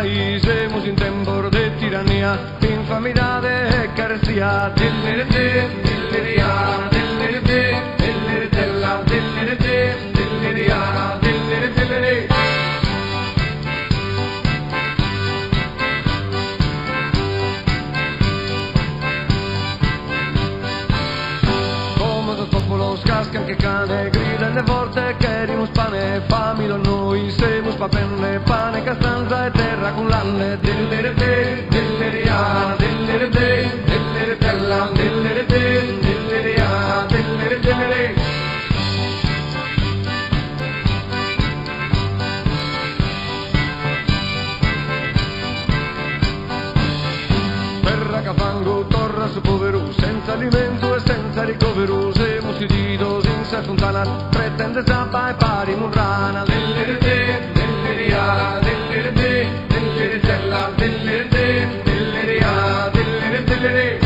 mai, siamo in tempo di tirannia, infamidade e carestia. Dillerete, dilleria, dillerete, dilleretella, dillerete, dilleria, dillerete. Come il popolo scasca anche cane, grida forte che rimus pane, familo noi, semus papenne, pane, castanza e terra con l'anne. Dillerete, dilleria, dillerete, dilleretella, dillerete, dilleria, dilleretelle. Terra capango, torra su povero, senza alimento e senza ricovero, siamo sentito senza fontana, pretende zappa e pari murrana. Dillerete, dilleria, dillerete, dilleretella, dillerete, dilleria, dilleretelle.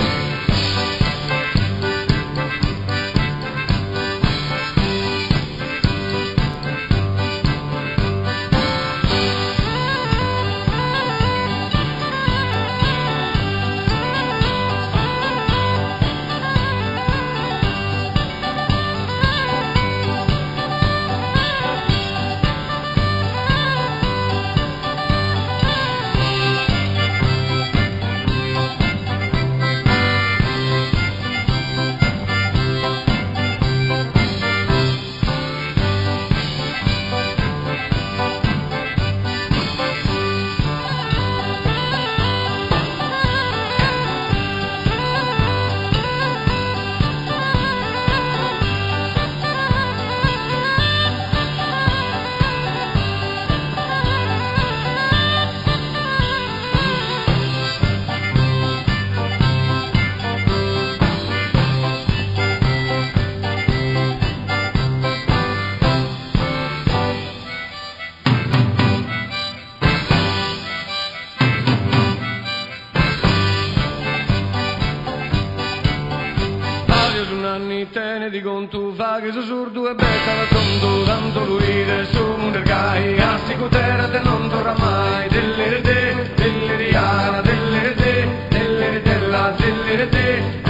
Tene di conto, vaghe su surdo e becca la tondo, tanto luide su mundergai, assicutera te non torna mai. Dillerete, dilleriana, dillerete, dilleretella, dillerete.